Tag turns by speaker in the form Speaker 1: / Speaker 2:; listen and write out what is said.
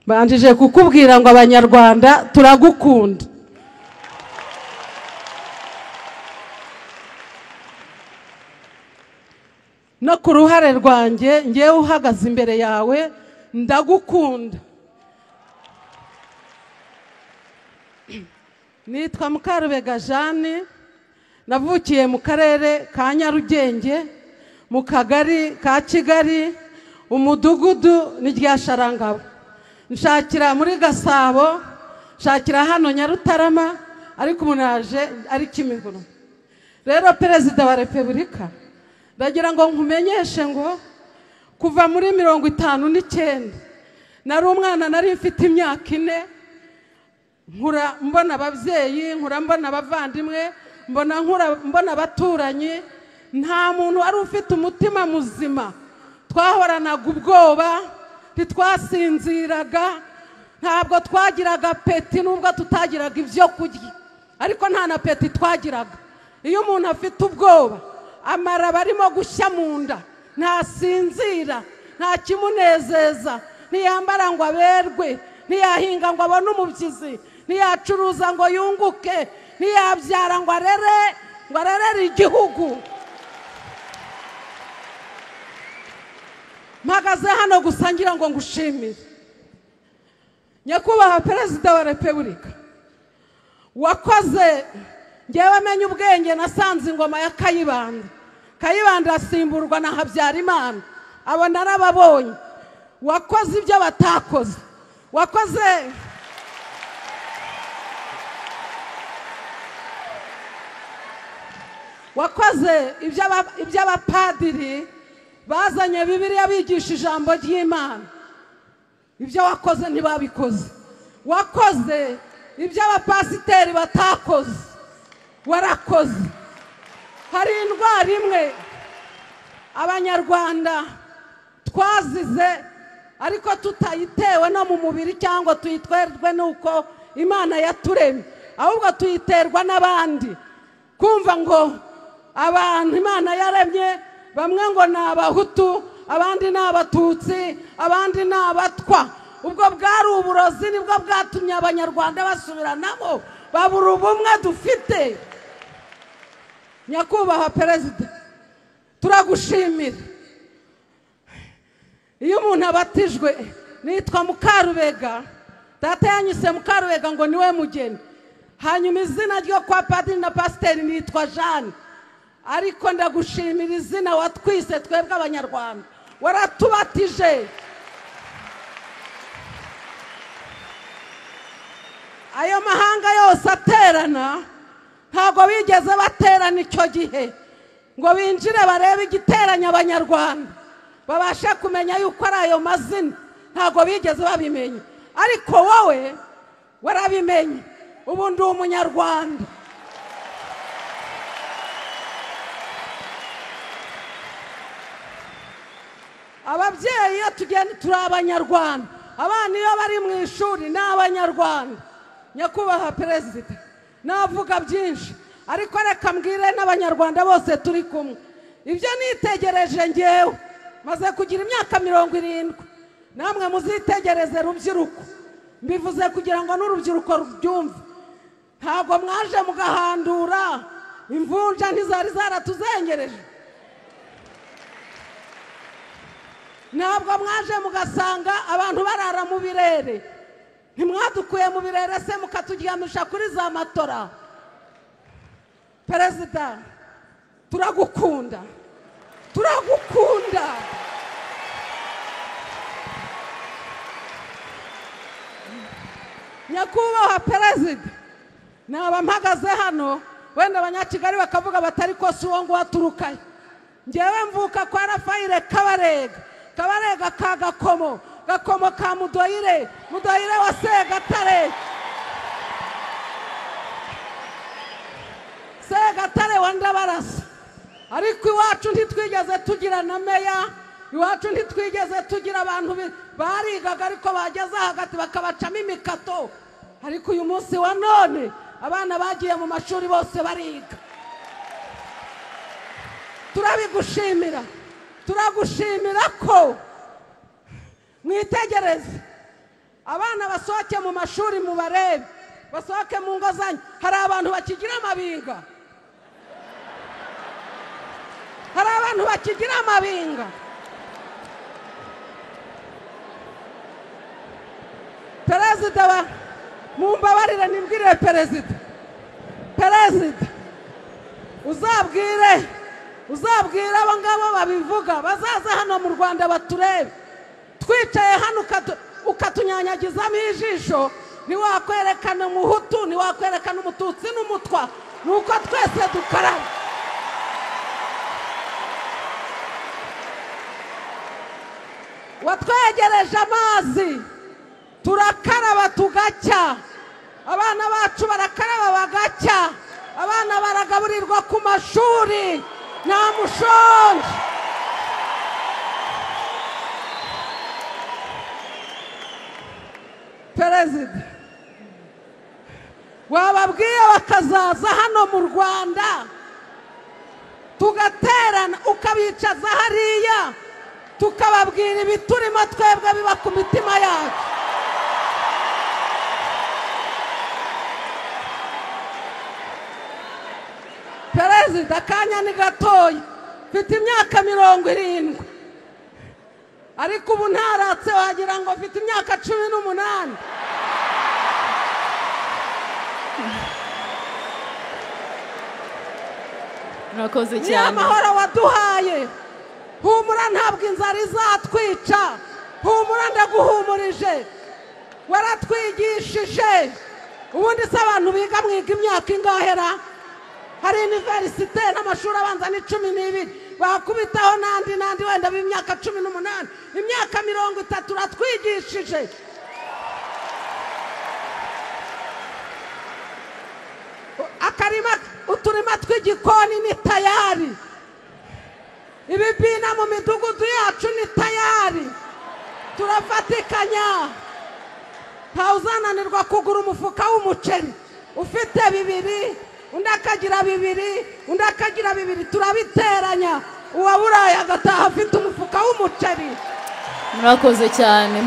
Speaker 1: banjije kukubwira ngo abanyarwanda turagukunda. No ku ruhare rwanjye ngewe uhagaze imbere yawe ndagukunda. Nitwa Mukarubega Jeanne, navukiye mu karere ka Nyarugenge, mu kagari ka Kigali, umudugudu ni rya Sharangabo. Nshakira muri Gasabo, nshakira hano Nyarutarama, ariko umunaje ari Kimihurura. Rero Perezida wa Repubulika, ndagira ngo nkumenyeshe ngo kuva muri 59 nari umwana, nari mfite imyaka 4, nkura mbona ababyeyi, nkura mbona abavandimwe, mbona abaturanyi, nta muntu wari ufite umutima muzima. Twahoranaga ubwoba, ntitwasinziraga, ntabwo twagiraga peti nubwo tutagiraga ibyo kurya, ariko nta na peti twagiraga. Iyo umuntu afite ubwoba, amara barimo gushya mu nda, ntasinzira, nta kimunezeza, ntiyambara ngo aberwe, ntiyahinga ngo abone umubyizi, ntiyacuruza ngo yunguke, ntiyabyara ngo arerere igihugu. Mpagaze hano gusa ngira ngo ngushimire Nyakubahwa Perezida wa Repubulika, wakoze. Ngewe menye ubwenge, nasanze ingoma ya Kayibanda asimburwa na Habyarimana, abo narababonye. Wakoze ibyo batakoze, wakoze ibyo abapadiri bazanye Bibiliya bigisha ijambo ry'Imana, ibyo wakoze ntibabikoze. Wakoze ibyo abapasiteri batakoze, warakoze. Hari indwara imwe abanyarwanda twazize, ariko tutayitewe no mu mubiri cyangwa tuyitwerwe nuko Imana yaturemye, ahubwo tuyiterwa n'abandi. Kumva ngo abantu Imana yaremye, bamwe ngo ni Abahutu, abandi ni Abatutsi, abandi ni Abatwa. Ubwo bwari uburozi, nibwo bwatumye abanyarwanda basubiranamo, babura ubumwe dufite. Nyakubahwa Perezida, turagushimira. Iyo umuntu abatijwe, nitwa Mukarubega, data yanyise Mukarubega ngo niwe mugeni. Hanyuma izina ryo kwa padiri na pasiteri nitwa Jeanne, ariko ndagushimira izina watwise twebwe abanyarwanda, waratubatije. Ayo mahanga yose aterana, ntago bigeze baterana icyo gihe ngo binjire barebe igiteranya abanyarwanda, babashe kumenya yuko ari ayo mazina. Ntago bigeze babimenya, ariko wowe warabimenye. Ubu ndi umunyarwanda. Ababyeyi iyo tugenda turi abanyarwanda, abana iyo bari mu ishuri ni abanyarwanda. Nyakubahwa Perezida, navuga byinshi, ariko reka mbwire n'abanyarwanda bose turi kumwe ibyo nitegereje. Ngewe maze kugira imyaka 70, namwe muzitegereze rubyiruko. Mbivuze kugira ngo n'urubyiruko rubyumve. Ntabwo mwaje mugahandura, imvunja ntizari zaratuzengereje. Ntabwo mwaje mugasanga abantu barara mu birere, ntimwadukuye mu birere se mukaturyamisha kuri za matora. Perezida, turagukunda, turagukunda. Nyakubahwa Perezida, naba mpagaze hano, wenda abanyakigali bakavuga batari ko si uwo ngo waturukaye. Ngewe mvuka kwa Rafaire Kabarega ka Gakomo ka Mudoyire wa Segatare wa Ndabarasa. Ariko iwacu ntitwigeze tugira na meya, iwacu ntitwigeze tugira abantu barigaga ariko bageze hagati bakabacamo imikato. Ariko uyu munsi wa none abana bagiye mu mashuri bose bariga. turagushimira ko mwitegereze abana basohoke mu mashuri mu barebe, basohoke mu ngo zanyu. Hari abantu bakigira amabinga, hari abantu bakigira amabinga. Perezida mumbabarire nimbwire perezida uzabwire abo ngabo babivuga bazaza hano mu Rwanda baturebe. Twicaye hano ukatunyanyagizamo ijisho, niwakwerekana umuhutu, niwakwerekana umututsi n'umutwa, nuko twese dukaraba. Watwegereje amazi, turakaraba tugacya, abana bacu barakaraba bagacya, abana baragaburirwa ku mashuri nta mushonji. Perezida wababwiye bakazaza hano mu Rwanda tugaterana, ukabicaza hariya tukababwira ibiturimo twebwe biba ku mitima yacu. Perezida akanya ni gatoya, mfite imyaka 70, ariko ubu ntaratse wagira ngo mfite imyaka 18.
Speaker 2: Murakoze cyane.
Speaker 1: Ni amahoro waduhaye. Humura ntabwo inzara izatwica, humura ndaguhumurije, waratwigishije. Ubundi se abantu biga mwiga imyaka ingahera? Hari universite n'amashuri abanza ni 12, bakubitaho nandi wenda b'imyaka 18, imyaka 30 uratwigishije. Uturima tw'igikoni ni tayari, ibibina mu midugudu yacu ni tayari, turafatikanya. Ntawuzananirwa kugura umufuka w'umuceri ufite 2, undi akagira 2, undi akagira 2, turabiteranya, uwaburaye agataha afite umufuka w'umuceri.
Speaker 2: Murakoze cyane.